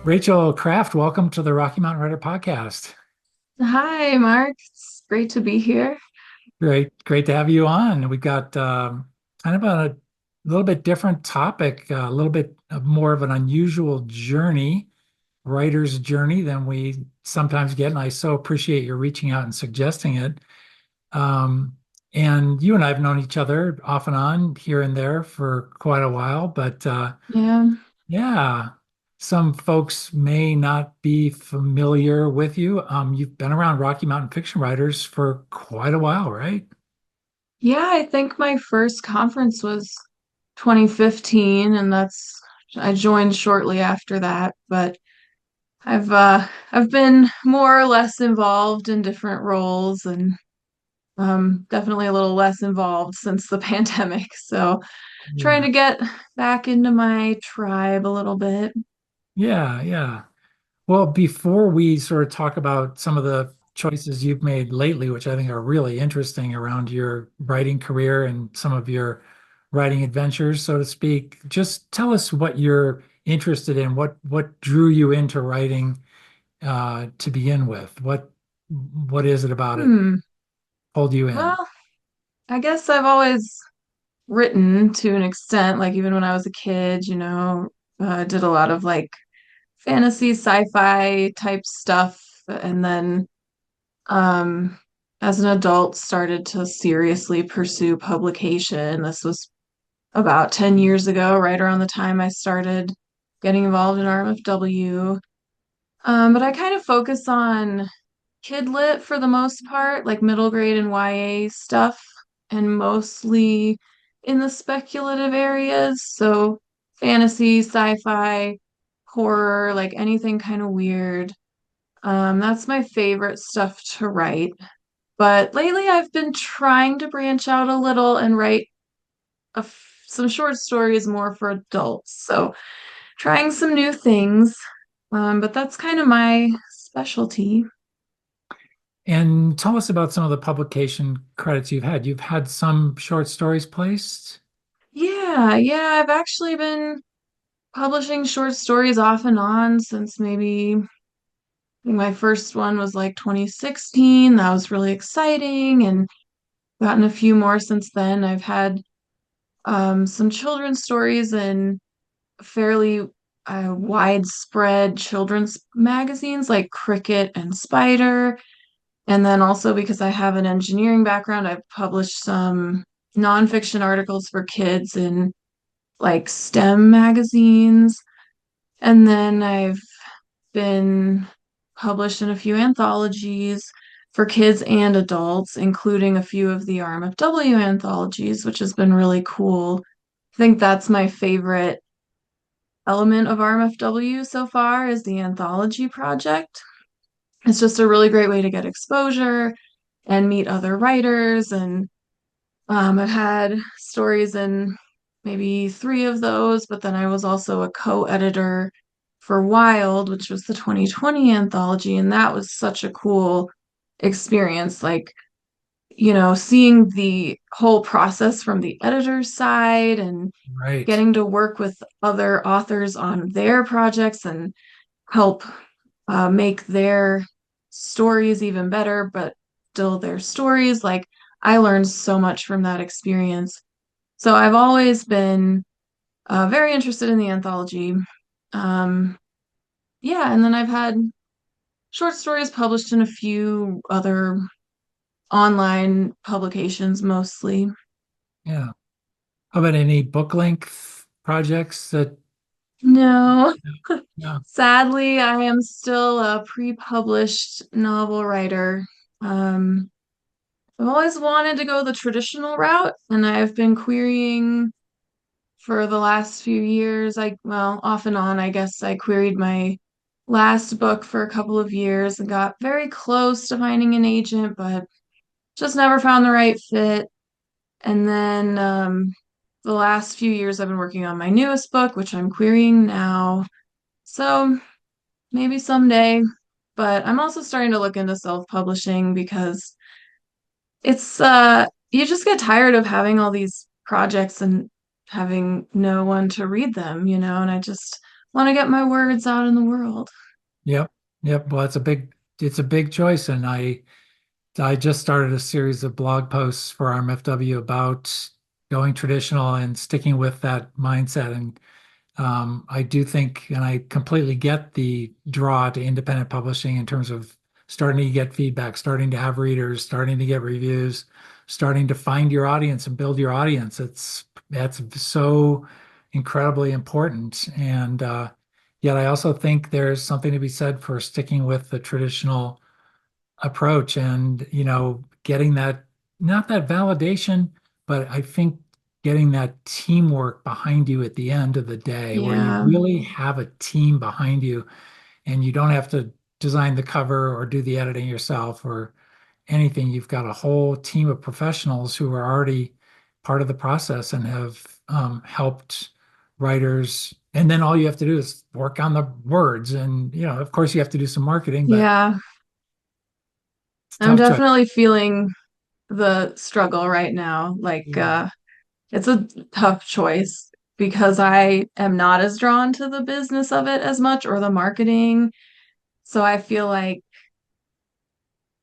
Rachel Craft, welcome to the Rocky Mountain Writer Podcast. Hi, Mark. It's great to be here. Great to have you on. We've got kind of a little bit different topic, a little bit of more of an unusual journey, writer's journey than we sometimes get. And I so appreciate your reaching out and suggesting it. Um, and you and I have known each other off and on here and there for quite a while, but Yeah. yeah. Some folks may not be familiar with you. You've been around Rocky Mountain fiction writers for quite a while, right? Yeah, I think my first conference was 2015, and I joined shortly after that, but I've been more or less involved in different roles and definitely a little less involved since the pandemic. So trying Yeah. to get back into my tribe a little bit. Yeah. Well, before we sort of talk about some of the choices you've made lately, which I think are really interesting around your writing career and some of your writing adventures, so to speak, just tell us what you're interested in. What drew you into writing to begin with? What is it about it Hmm. pulled you in? Well, I guess I've always written to an extent, like even when I was a kid, did a lot of like fantasy, sci-fi type stuff, and then um, as an adult started to seriously pursue publication. This was about 10 years ago, right around the time I started getting involved in RMFW. But I kind of focus on kid lit for the most part, like middle grade and YA stuff, and mostly in the speculative areas. So fantasy, sci-fi, horror, like anything kind of weird. That's my favorite stuff to write. But lately I've been trying to branch out a little and write some short stories more for adults. So trying some new things. But that's kind of my specialty. And tell us about some of the publication credits you've had. You've had some short stories placed. Yeah, I've actually been publishing short stories off and on since maybe I think my first one was like 2016. That was really exciting and gotten a few more since then. I've had some children's stories in fairly widespread children's magazines like Cricket and Spider. And then also because I have an engineering background, I've published some nonfiction articles for kids in like STEM magazines. And then I've been published in a few anthologies for kids and adults, including a few of the RMFW anthologies, which has been really cool. I think that's my favorite element of RMFW so far is the anthology project. It's just a really great way to get exposure and meet other writers. And I've had stories in maybe three of those, but then I was also a co-editor for Wild, which was the 2020 anthology, and that was such a cool experience. Like, seeing the whole process from the editor's side and Right. getting to work with other authors on their projects and help make their stories even better, but still their stories. Like, I learned so much from that experience. So I've always been very interested in the anthology. Um, yeah, and then I've had short stories published in a few other online publications mostly. Yeah. How about any book length projects that, No, yeah. sadly, I am still a pre-published novel writer. Um, I've always wanted to go the traditional route, and I've been querying for the last few years. Well, off and on, I guess I queried my last book for a couple of years and got very close to finding an agent, but just never found the right fit. And then the last few years, I've been working on my newest book, which I'm querying now. So maybe someday. But I'm also starting to look into self-publishing because it's you just get tired of having all these projects and having no one to read them, and I just want to get my words out in the world. Yep. Yep. Well, it's a big choice. And I just started a series of blog posts for RMFW about going traditional and sticking with that mindset. And I do think, and I completely get the draw to independent publishing in terms of starting to get feedback, starting to have readers, starting to get reviews, starting to find your audience and build your audience. That's so incredibly important. And yet I also think there's something to be said for sticking with the traditional approach and, getting that, not that validation, but I think getting that teamwork behind you at the end of the day where you Yeah. really have a team behind you and you don't have to design the cover or do the editing yourself or anything. You've got a whole team of professionals who are already part of the process and have helped writers. And then all you have to do is work on the words. And, of course, you have to do some marketing, but Yeah. it's a I'm tough choice. definitely feeling the struggle right now. Like, Yeah. it's a tough choice because I am not as drawn to the business of it as much or the marketing. So I feel like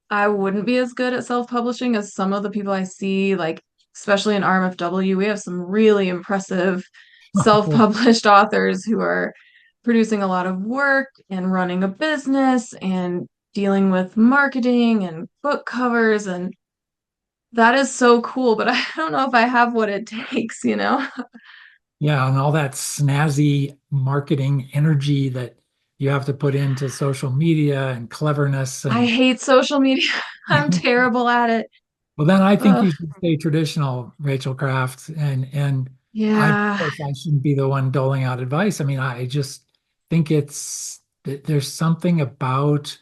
I wouldn't be as good at self-publishing as some of the people I see, like especially in RMFW. We have some really impressive self-published authors who are producing a lot of work and running a business and dealing with marketing and book covers, and that is so cool, but I don't know if I have what it takes, you know? Yeah, and all that snazzy marketing energy that you have to put into social media and cleverness I and hate social media. I'm terrible at it. well then I think Ugh, you should stay traditional, Rachel Craft. And of yeah. course I shouldn't be the one doling out advice. I mean, I just think there's something about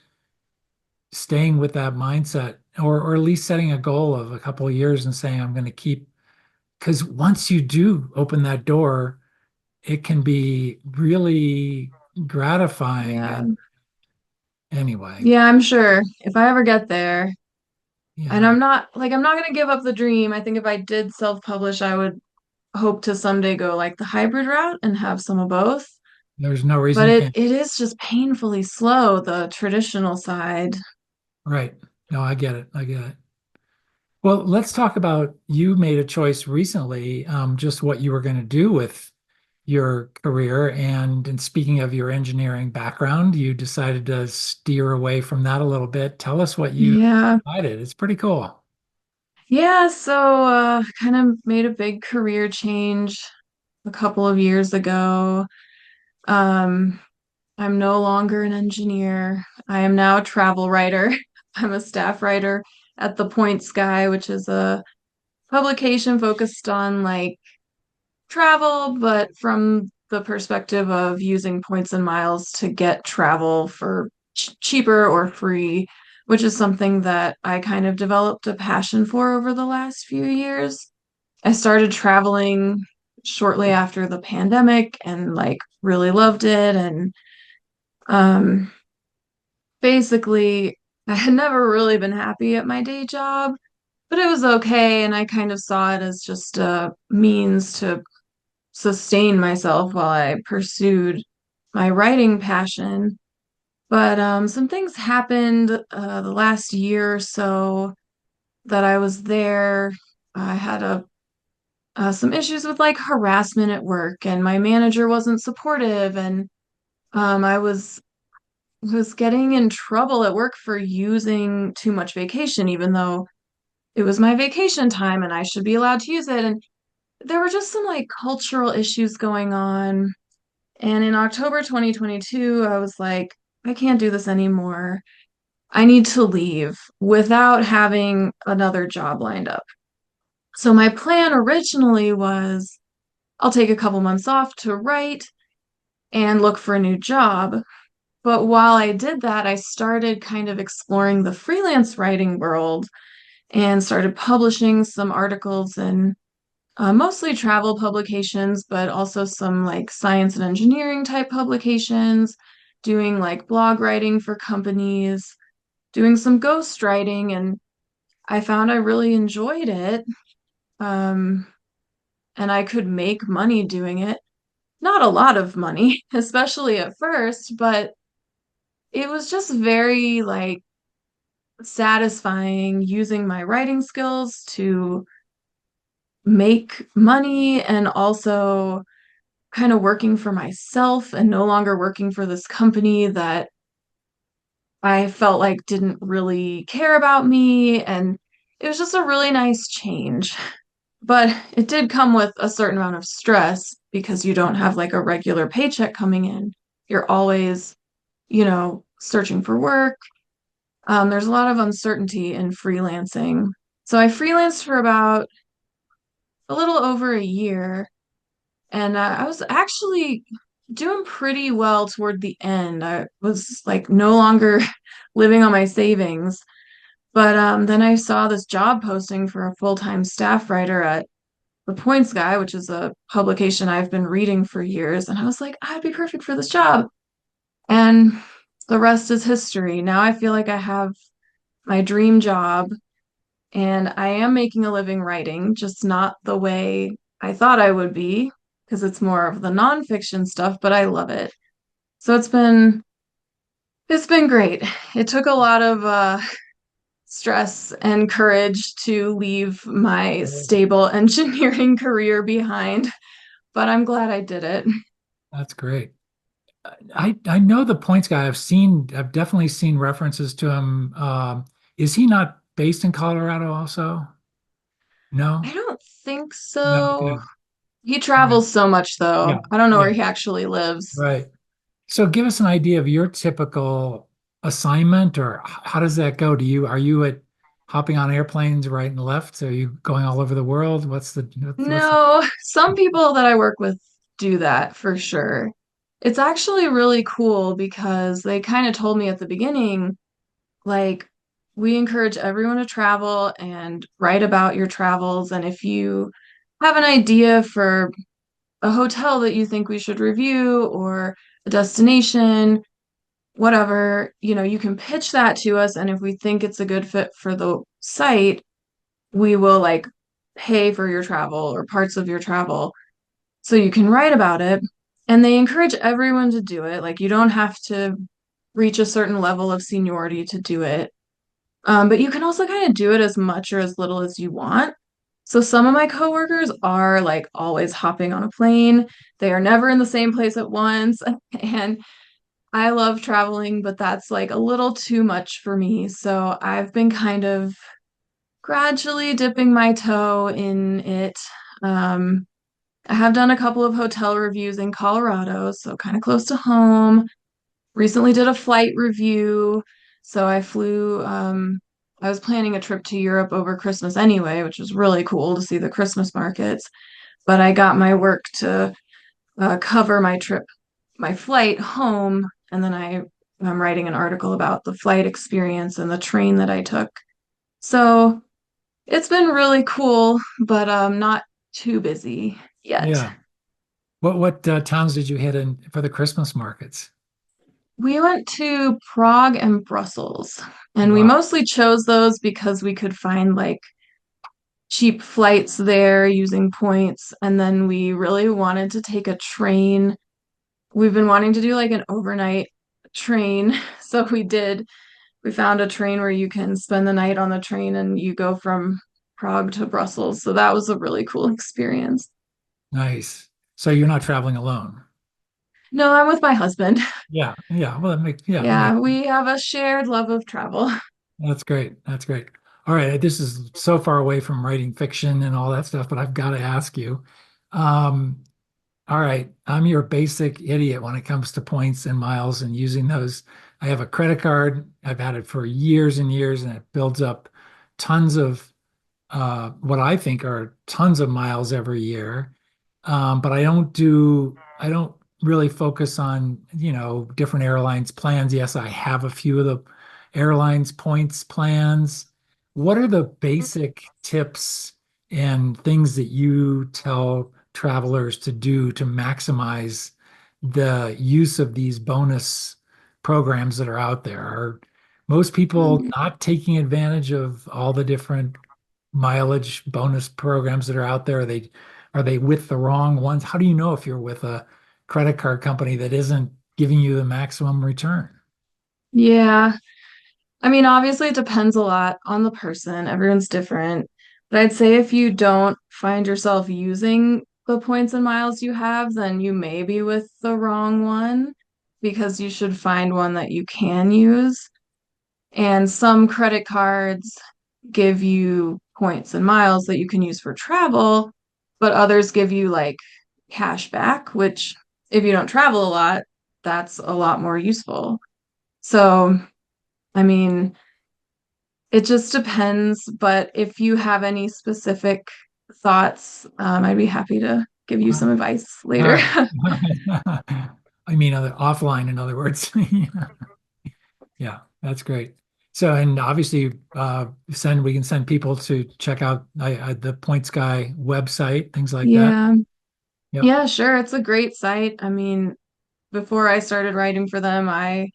staying with that mindset or at least setting a goal of a couple of years and saying I'm going to keep because once you do open that door, it can be really gratifying. Yeah. And anyway, Yeah, I'm sure if I ever get there, and yeah, I'm not gonna give up the dream. I think if I did self-publish, I would hope to someday go like the hybrid route and have some of both. there's no reason But you it can't. it is just painfully slow, the traditional side. Right. No, I get it. I get it. Well, let's talk about you made a choice recently, just what you were going to do with your career. And speaking of your engineering background, you decided to steer away from that a little bit. Tell us what you Yeah. decided. It's pretty cool. Yeah, so kind of made a big career change a couple of years ago. Um, I'm no longer an engineer. I am now a travel writer. I'm a staff writer at the Point Sky, which is a publication focused on like travel, but from the perspective of using points and miles to get travel for cheaper or free, which is something that I kind of developed a passion for over the last few years. I started traveling shortly after the pandemic and like really loved it. And um, basically, I had never really been happy at my day job, but it was okay. And I kind of saw it as just a means to sustain myself while I pursued my writing passion. But some things happened the last year or so that I was there. I had some issues with like harassment at work, and my manager wasn't supportive, and I was getting in trouble at work for using too much vacation, even though it was my vacation time and I should be allowed to use it. And there were just some like cultural issues going on. And in October 2022, I was like, I can't do this anymore. I need to leave without having another job lined up. So my plan originally was I'll take a couple months off to write and look for a new job. But while I did that, I started kind of exploring the freelance writing world and started publishing some articles in mostly travel publications, but also some like science and engineering type publications, doing like blog writing for companies, doing some ghost writing, and I found I really enjoyed it. Um, and I could make money doing it. not a lot of money, especially at first, but it was just very like satisfying using my writing skills to make money and also kind of working for myself and no longer working for this company that I felt like didn't really care about me. And it was just a really nice change. But it did come with a certain amount of stress because you don't have like a regular paycheck coming in. You're always, searching for work. There's a lot of uncertainty in freelancing. So I freelanced for about a little over a year, and I was actually doing pretty well toward the end. I was like no longer living on my savings. But then I saw this job posting for a full-time staff writer at The Points Guy, which is a publication I've been reading for years. And I was like, I'd be perfect for this job. And the rest is history. Now I feel like I have my dream job and I am making a living writing, just not the way I thought I would be, because it's more of the nonfiction stuff, but I love it. So it's been great. It took a lot of stress and courage to leave my stable engineering career behind, but I'm glad I did it. That's great. I know the points guy. I've definitely seen references to him. Is he not based in Colorado also? I No? don't think No, so. okay. He All right. travels so much though. Yeah, I don't know yeah, where he actually lives. right. So give us an idea of your typical assignment, or how does that go? Are you at hopping on airplanes right and left? Are you going all over the world? What's the No, some people that I work with do that for sure. It's actually really cool because they kind of told me at the beginning, like, we encourage everyone to travel and write about your travels. And if you have an idea for a hotel that you think we should review or a destination, whatever, you can pitch that to us. And if we think it's a good fit for the site, we will like pay for your travel or parts of your travel so you can write about it. And they encourage everyone to do it. Like, you don't have to reach a certain level of seniority to do it. But you can also kind of do it as much or as little as you want. So some of my coworkers are like always hopping on a plane. They are never in the same place at once. And I love traveling, but that's like a little too much for me. So I've been kind of gradually dipping my toe in it. Um, I have done a couple of hotel reviews in Colorado, so kind of close to home. Recently did a flight review. So I was planning a trip to Europe over Christmas anyway, which was really cool to see the Christmas markets. But I got my work to cover my trip, my flight home, and then I'm writing an article about the flight experience and the train that I took. So it's been really cool, but not too busy yet. Yeah. What towns did you hit in for the Christmas markets? We went to Prague and Brussels, and we Wow. mostly chose those because we could find like cheap flights there using points. And then we really wanted to take a train. We've been wanting to do like an overnight train. So we did. We found a train where you can spend the night on the train and you go from Prague to Brussels. So that was a really cool experience. Nice. So you're not traveling alone. No, I'm with my husband. Yeah, yeah. Well, that makes Yeah, we have a shared love of travel. that's great. That's great. All right, this is so far away from writing fiction and all that stuff, but I've got to ask you. Um, all right, I'm your basic idiot when it comes to points and miles and using those. I have a credit card. I've had it for years and years, and it builds up tons of what I think are tons of miles every year. But I don't really focus on, different airlines plans. Yes, I have a few of the airlines points plans. What are the basic tips and things that you tell travelers to do to maximize the use of these bonus programs that are out there? Are most people not taking advantage of all the different mileage bonus programs that are out there? Are they with the wrong ones? How do you know if you're with a credit card company that isn't giving you the maximum return. Yeah. I mean, obviously, it depends a lot on the person. Everyone's different. But I'd say if you don't find yourself using the points and miles you have, then you may be with the wrong one because you should find one that you can use. And some credit cards give you points and miles that you can use for travel, but others give you like cash back, which if you don't travel a lot, that's a lot more useful. So, I mean, it just depends, but if you have any specific thoughts, I'd be happy to give you some advice All later. right. I mean, offline, in other words. Yeah, that's great. So, and obviously, we can send people to check out the Points Guy website, things like that. Yeah. Yep. Yeah, sure. It's a great site. I mean, before I started writing for them, I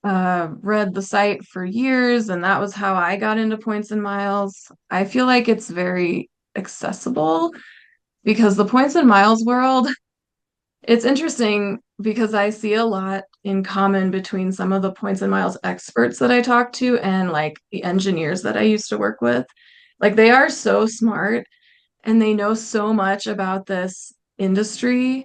read the site for years, and that was how I got into points and miles. I feel like it's very accessible because the points and miles world, it's interesting because I see a lot in common between some of the points and miles experts that I talk to and like the engineers that I used to work with. Like they are so smart and they know so much about this industry.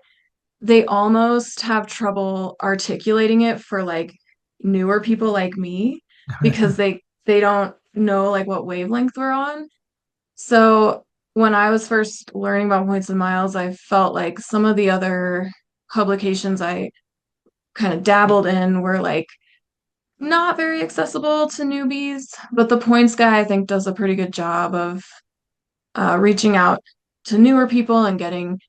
They almost have trouble articulating it for like newer people like me because they don't know like what wavelength we're on. So when I was first learning about points and miles, I felt like some of the other publications I kind of dabbled in were like not very accessible to newbies, but the points guy I think does a pretty good job of reaching out to newer people and getting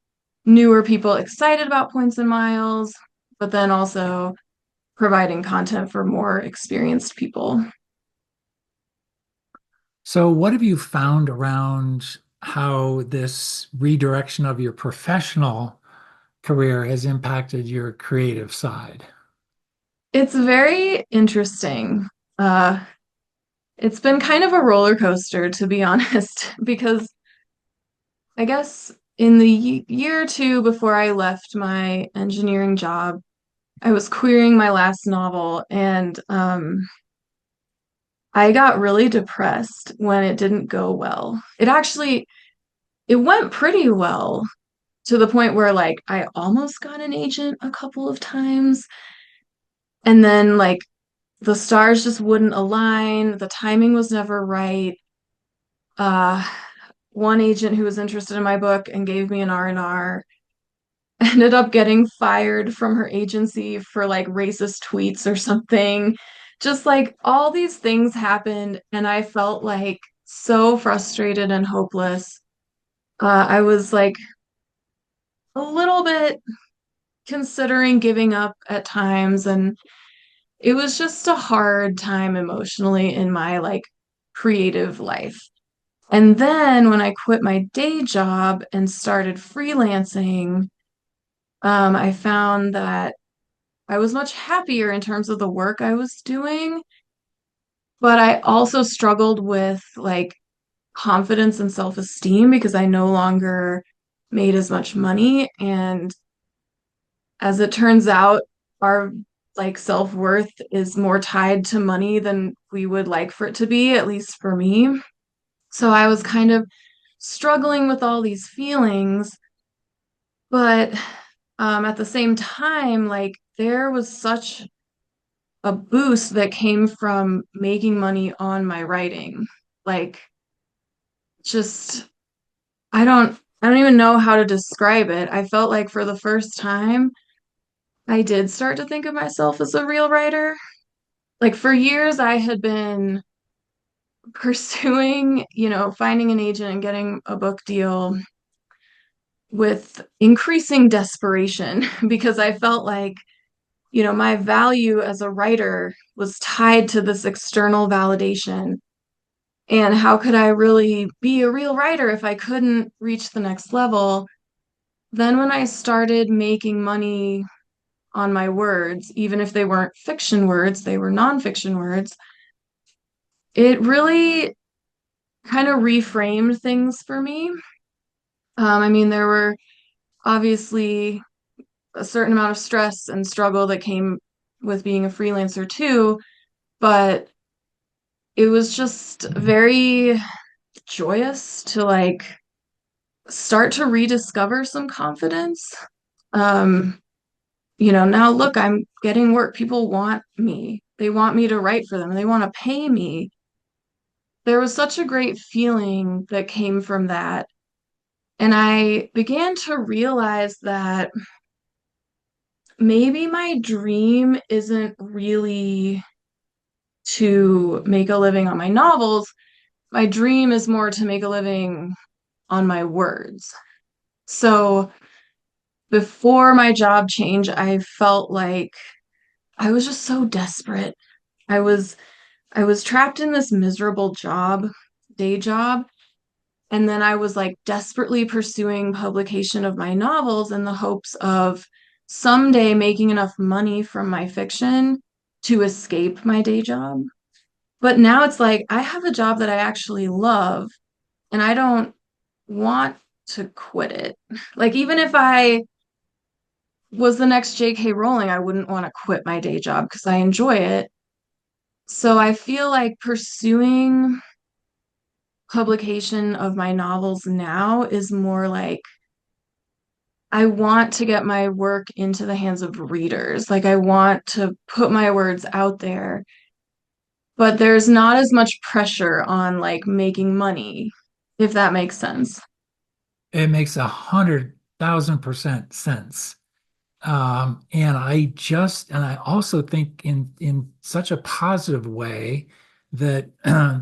newer people excited about points and miles, but then also providing content for more experienced people. So, what have you found around how this redirection of your professional career has impacted your creative side? It's very interesting. Uh, it's been kind of a roller coaster, to be honest, because I guess in the year or two before I left my engineering job, I was querying my last novel and I got really depressed when it didn't go well. It went pretty well to the point where like I almost got an agent a couple of times and then like the stars just wouldn't align, the timing was never right. Uh one agent who was interested in my book and gave me an R&R ended up getting fired from her agency for like racist tweets or something. Just like all these things happened, and I felt like so frustrated and hopeless. I was like a little bit considering giving up at times, and it was just a hard time emotionally in my like creative life. And then when I quit my day job and started freelancing, I found that I was much happier in terms of the work I was doing, but I also struggled with like confidence and self-esteem because I no longer made as much money. And as it turns out, our like self-worth is more tied to money than we would like for it to be, at least for me. So I was kind of struggling with all these feelings, but at the same time, like there was such a boost that came from making money on my writing. Like just I don't even know how to describe it. I felt like for the first time I did start to think of myself as a real writer. Like for years I had been pursuing, finding an agent and getting a book deal with increasing desperation because I felt like my value as a writer was tied to this external validation. And how could I really be a real writer if I couldn't reach the next level? Then, when I started making money on my words, even if they weren't fiction words, they were nonfiction words, it really kind of reframed things for me. I mean, there were obviously a certain amount of stress and struggle that came with being a freelancer too, but it was just very joyous to like start to rediscover some confidence. Um, now look, I'm getting work. People want me. They want me to write for them. They want to pay me. There was such a great feeling that came from that. And I began to realize that maybe my dream isn't really to make a living on my novels. My dream is more to make a living on my words. So before my job change, I felt like I was just so desperate. I was I was trapped in this miserable day job, and then I was like desperately pursuing publication of my novels in the hopes of someday making enough money from my fiction to escape my day job. But now it's like I have a job that I actually love, and I don't want to quit it. Like, even if I was the next J.K. Rowling, I wouldn't want to quit my day job because I enjoy it. So I feel like pursuing publication of my novels now is more like I want to get my work into the hands of readers. Like, I want to put my words out there, but there's not as much pressure on like making money, if that makes sense. It makes 100,000% sense. And I also think in such a positive way that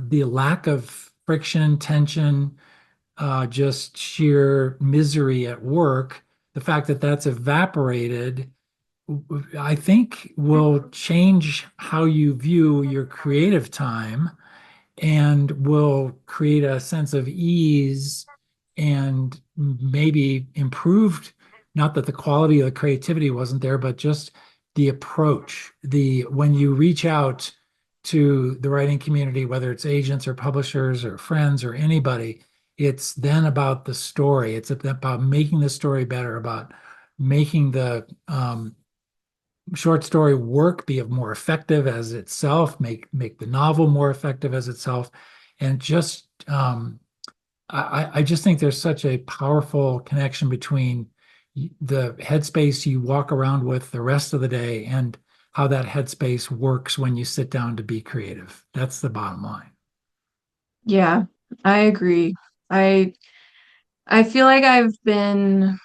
the lack of friction, tension, just sheer misery at work, the fact that that's evaporated, I think will change how you view your creative time and will create a sense of ease and maybe improved, not that the quality of the creativity wasn't there, but just the approach, the when you reach out to the writing community, whether it's agents or publishers or friends or anybody, it's then about the story. It's about making the story better, about making the short story work be more effective as itself, make the novel more effective as itself, and just I just think there's such a powerful connection between the headspace you walk around with the rest of the day and how that headspace works when you sit down to be creative. That's the bottom line. Yeah, I agree. I I feel like I've been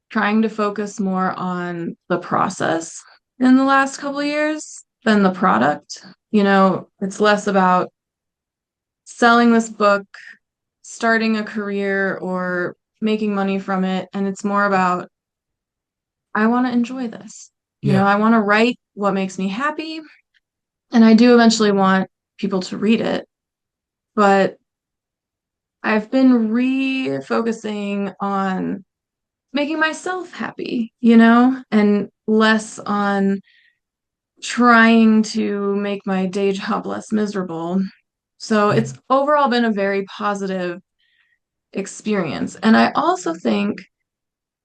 trying to focus more on the process in the last couple of years than the product. It's less about selling this book, starting a career, or making money from it. And it's more about, I want to enjoy this. Yeah. I want to write what makes me happy. And I do eventually want people to read it. But I've been refocusing on making myself happy, and less on trying to make my day job less miserable. So Yeah. it's overall been a very positive experience. And I also think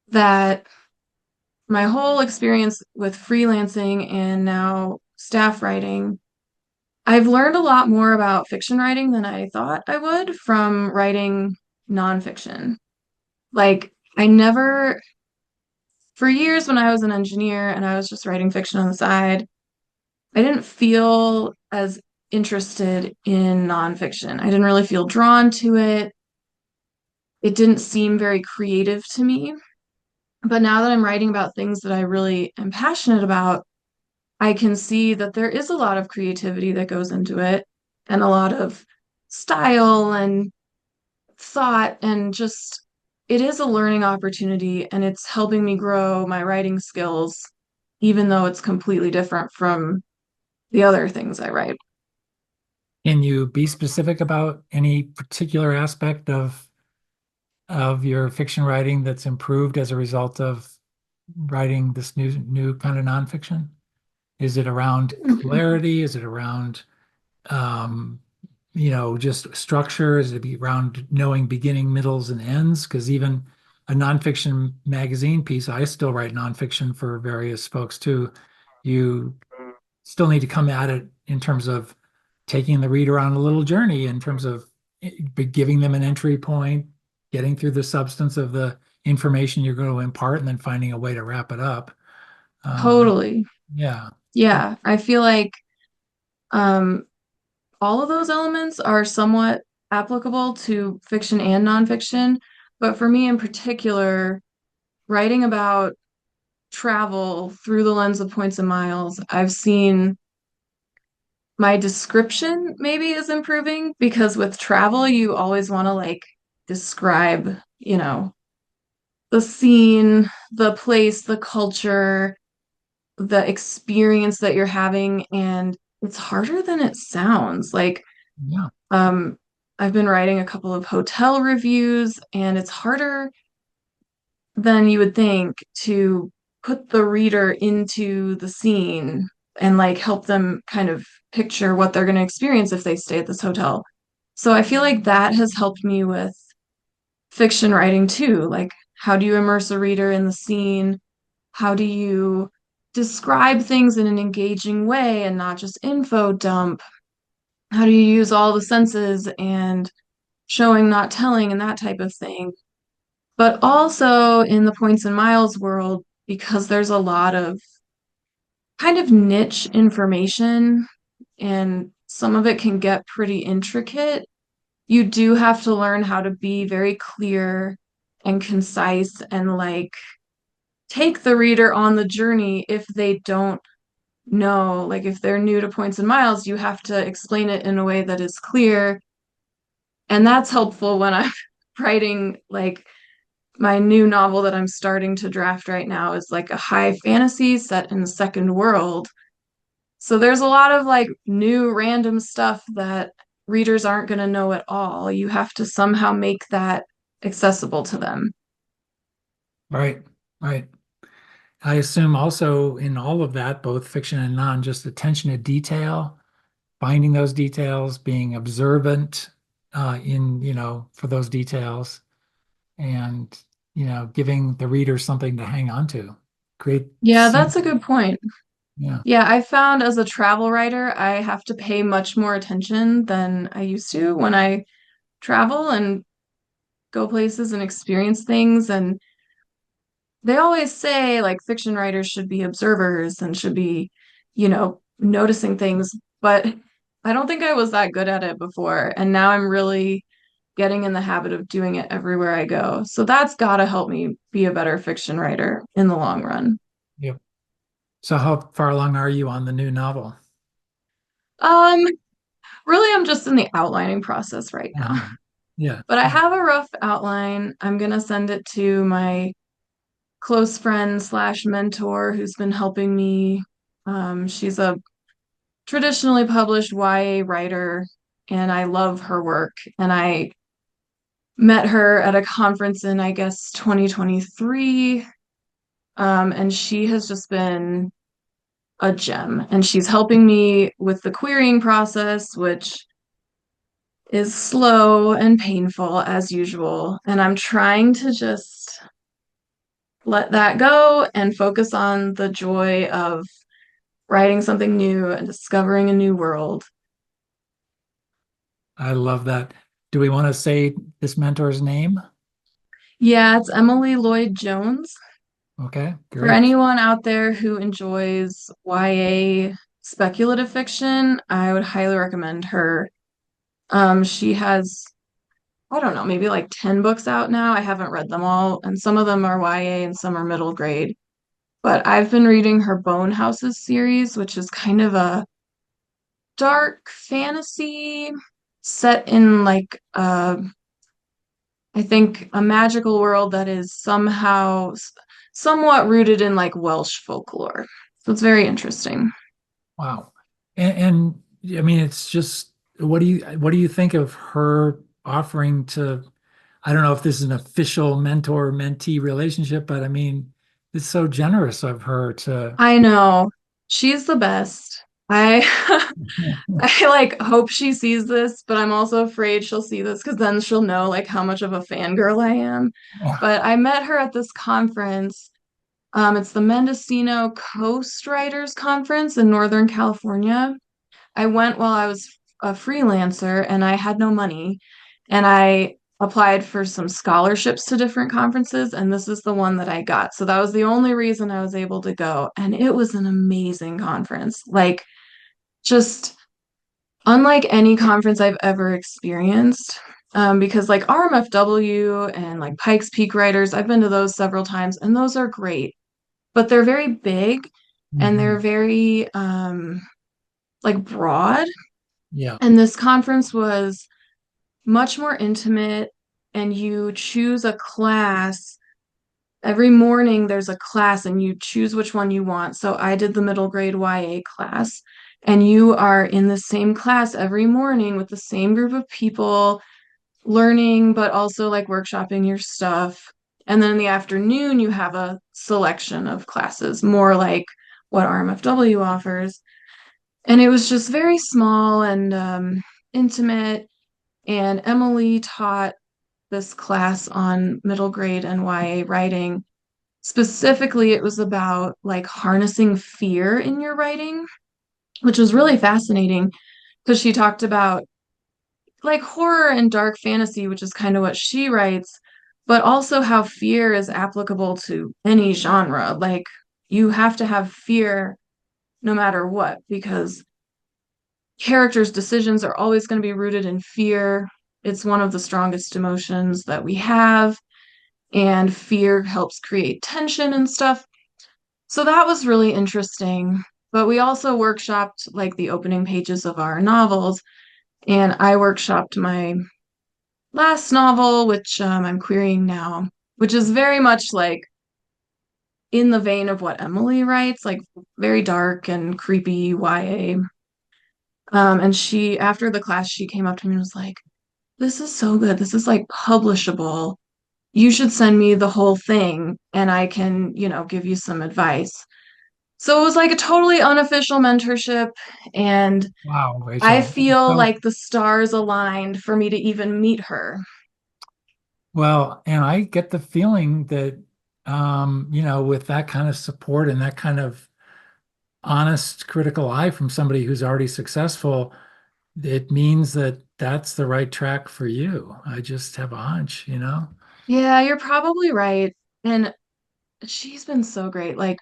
that my whole experience with freelancing and now staff writing, I've learned a lot more about fiction writing than I thought I would from writing nonfiction. Like, I never, for years when I was an engineer and I was just writing fiction on the side, I didn't feel as interested in nonfiction. I didn't really feel drawn to it. It didn't seem very creative to me. But now that I'm writing about things that I really am passionate about, I can see that there is a lot of creativity that goes into it and a lot of style and thought, and just it is a learning opportunity, and it's helping me grow my writing skills, even though it's completely different from the other things I write. Can you be specific about any particular aspect of your fiction writing that's improved as a result of writing this new kind of nonfiction? Is it around clarity? Is it around um, just structure? Is it around knowing beginning, middles, and ends? Because even a nonfiction magazine piece, I still write nonfiction for various folks too. You still need to come at it in terms of taking the reader on a little journey, in terms of giving them an entry point, getting through the substance of the information you're going to impart, and then finding a way to wrap it up. Um, Totally. yeah. Yeah, I feel like um, all of those elements are somewhat applicable to fiction and nonfiction. But for me in particular, writing about travel through the lens of points and miles, I've seen my description maybe is improving because with travel, you always want to like describe, the scene, the place, the culture, the experience that you're having, and it's harder than it sounds. Like, Yeah. um, I've been writing a couple of hotel reviews, and it's harder than you would think to put the reader into the scene and like help them kind of picture what they're going to experience if they stay at this hotel. So I feel like that has helped me with fiction writing too. Like, how do you immerse a reader in the scene? How do you describe things in an engaging way and not just info dump? How do you use all the senses and showing, not telling, and that type of thing? But also in the points and miles world, because there's a lot of kind of niche information and some of it can get pretty intricate, you do have to learn how to be very clear and concise and like take the reader on the journey if they don't know. Like if they're new to points and miles, you have to explain it in a way that is clear. And that's helpful when I'm writing like my new novel that I'm starting to draft right now is like a high fantasy set in the second world. So there's a lot of like new random stuff that readers aren't going to know at all. You have to somehow make that accessible to them. Right. Right. I assume also in all of that, both fiction and non, just attention to detail, finding those details, being observant for those details, and giving the reader something to hang on to. Create Yeah, scene. that's a good point. Yeah. Yeah, I found as a travel writer, I have to pay much more attention than I used to when I travel and go places and experience things. And they always say like fiction writers should be observers and should be, noticing things. But I don't think I was that good at it before. And now I'm really getting in the habit of doing it everywhere I go. So that's got to help me be a better fiction writer in the long run. Yep. So how far along are you on the new novel? Um, Really, I'm just in the outlining process right now. Uh-huh. Yeah. But I Yeah. have a rough outline. I'm gonna send it to my close friend slash mentor who's been helping me. She's a traditionally published YA writer, and I love her work. And I met her at a conference in, I guess, 2023. And she has just been a gem. And she's helping me with the querying process, which is slow and painful as usual. And I'm trying to just let that go and focus on the joy of writing something new and discovering a new world. I love that. Do we want to say this mentor's name? Yeah, it's Emily Lloyd Jones. Okay, For great. anyone out there who enjoys YA speculative fiction, I would highly recommend her. She has, I don't know, maybe like 10 books out now. I haven't read them all, and some of them are YA and some are middle grade. But I've been reading her Bone Houses series, which is kind of a dark fantasy set in like I think a magical world that is somehow somewhat rooted in like Welsh folklore. So it's very interesting. Wow. And I mean, it's just what do you think of her offering to, I don't know if this is an official mentor-mentee relationship, but I mean, it's so generous of her to, I know. She's the best. I I like hope she sees this, but I'm also afraid she'll see this because then she'll know like how much of a fangirl I am. But I met her at this conference. It's the Mendocino Coast Writers Conference in Northern California. I went while I was a freelancer and I had no money, and I applied for some scholarships to different conferences, and this is the one that I got. So that was the only reason I was able to go, and it was an amazing conference. Like just unlike any conference I've ever experienced. Because like RMFW and like Pikes Peak Writers, I've been to those several times, and those are great, but they're very big and they're Mhm. very like broad. Yeah. And this conference was much more intimate, and you choose a class. Every morning there's a class and you choose which one you want. So I did the middle grade YA class, and you are in the same class every morning with the same group of people learning, but also like workshopping your stuff. And then in the afternoon, you have a selection of classes, more like what RMFW offers. And it was just very small and intimate. And Emily taught this class on middle grade and YA writing. Specifically, it was about like harnessing fear in your writing, which was really fascinating because she talked about like horror and dark fantasy, which is kind of what she writes, but also how fear is applicable to any genre. Like you have to have fear no matter what, because characters' decisions are always going to be rooted in fear. It's one of the strongest emotions that we have, and fear helps create tension and stuff. So that was really interesting. But we also workshopped like the opening pages of our novels, and I workshopped my last novel, which I'm querying now, which is very much like in the vein of what Emily writes, like very dark and creepy YA. And she, after the class, she came up to me and was like, "This is so good. This is like publishable. You should send me the whole thing and I can, give you some advice." So it was like a totally unofficial mentorship. And Wow, I Rachel. feel So, like the stars aligned for me to even meet her. well, and I get the feeling that, with that kind of support and that kind of honest critical eye from somebody who's already successful, it means that that's the right track for you. I just have a hunch. Yeah, you're probably right. And she's been so great. Like,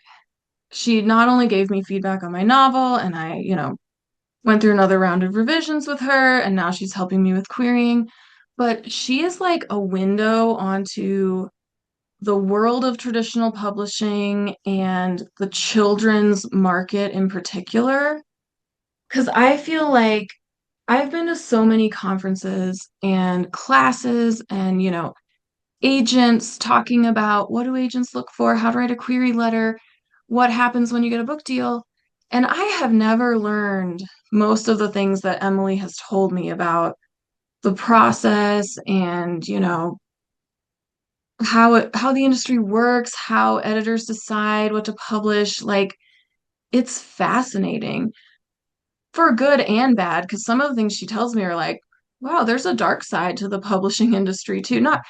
she not only gave me feedback on my novel, and I, went through another round of revisions with her, and now she's helping me with querying, but she is like a window onto the world of traditional publishing and the children's market in particular. Because I feel like I've been to so many conferences and classes and, agents talking about what do agents look for, how to write a query letter, what happens when you get a book deal. And I have never learned most of the things that Emily has told me about the process and, how the industry works, how editors decide what to publish. Like it's fascinating for good and bad, because some of the things she tells me are like, wow, there's a dark side to the publishing industry too. Not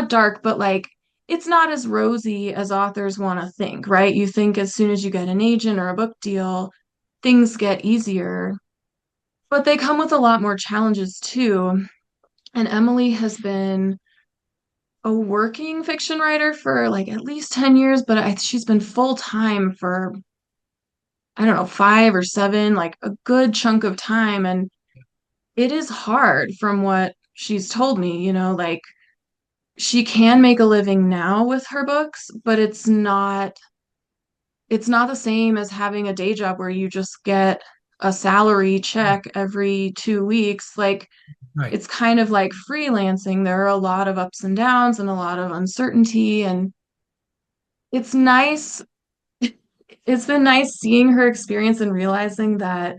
dark, but like it's not as rosy as authors want to think, right? You think as soon as you get an agent or a book deal, things get easier, but they come with a lot more challenges too. And Emily has been a working fiction writer for like at least 10 years, but she's been full time for, I don't know, 5 or 7, like a good chunk of time. And it is hard from what she's told me, like she can make a living now with her books, but it's not the same as having a day job where you just get a salary check every 2 weeks. Like Right. it's kind of like freelancing. There are a lot of ups and downs and a lot of uncertainty, and it's nice. It's been nice seeing her experience and realizing that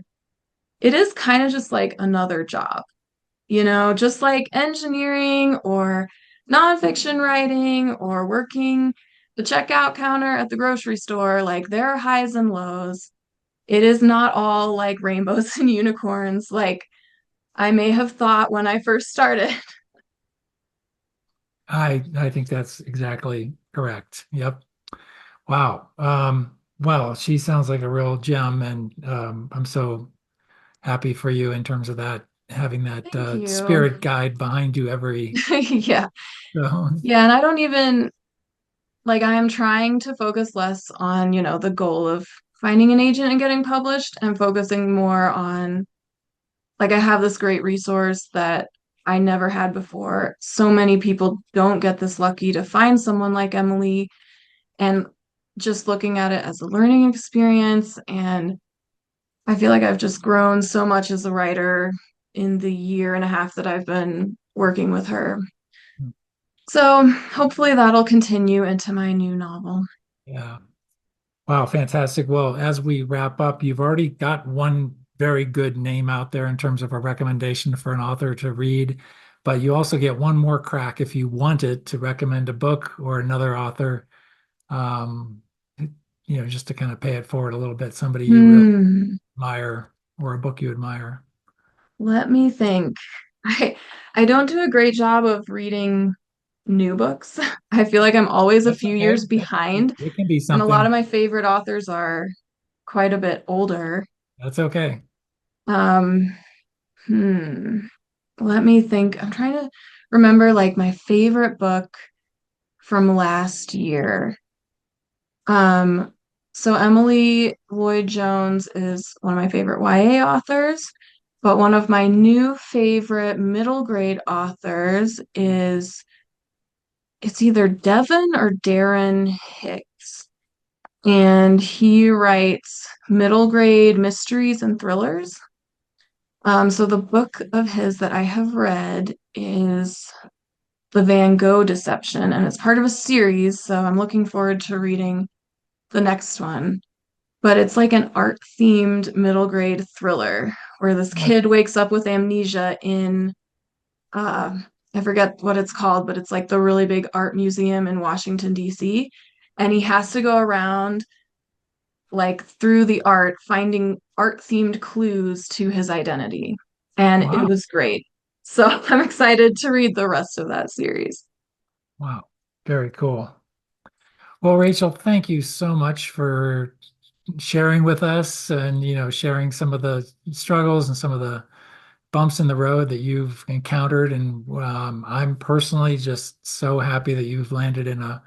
it is kind of just like another job, just like engineering or nonfiction writing or working the checkout counter at the grocery store. Like there are highs and lows. it is not all like rainbows and unicorns like I may have thought when I first started. I think that's exactly correct. Yep. Wow. Well, she sounds like a real gem, and I'm so happy for you in terms of that, having that Thank you. spirit guide behind you every. Yeah. So, Yeah, and I don't even like I am trying to focus less on, the goal of finding an agent and getting published and focusing more on like I have this great resource that I never had before. So many people don't get this lucky to find someone like Emily and just looking at it as a learning experience. And I feel like I've just grown so much as a writer in the year and a half that I've been working with her. So hopefully that'll continue into my new novel. yeah. Wow, fantastic. Well, as we wrap up, you've already got one very good name out there in terms of a recommendation for an author to read, but you also get one more crack if you wanted to recommend a book or another author, um, just to kind of pay it forward a little bit, somebody you really Hmm. admire or a book you admire. Let me think. I I don't do a great job of reading new books. I feel like I'm always a That's few okay. years behind, It can be and a lot of something. my favorite authors are quite a bit older. That's okay. Um, hmm. Let me think. I'm trying to remember like my favorite book from last year. Um, so Emily Lloyd Jones is one of my favorite YA authors, but one of my new favorite middle grade authors is it's either Devin or Darren Hicks, and he writes middle grade mysteries and thrillers. So the book of his that I have read is The Van Gogh Deception, and it's part of a series, so I'm looking forward to reading the next one. But it's like an art themed middle grade thriller where this Like, kid wakes up with amnesia in uh I forget what it's called, but it's like the really big art museum in Washington, D.C. And he has to go around like through the art finding art themed clues to his identity. And it wow, was great. So I'm excited to read the rest of that series. wow, very cool. Well, Rachel, thank you so much for sharing with us and, sharing some of the struggles and some of the bumps in the road that you've encountered. And I'm personally just so happy that you've landed in a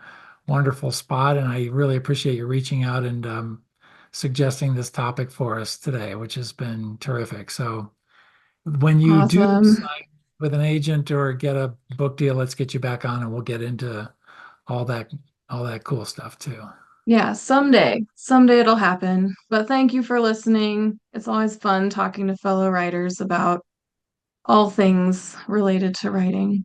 wonderful spot. And I really appreciate you reaching out and suggesting this topic for us today, which has been terrific. So when you do Awesome. sign with an agent or get a book deal, let's get you back on and we'll get into all that all that cool stuff too. Yeah, someday. Someday it'll happen. But thank you for listening. It's always fun talking to fellow writers about all things related to writing.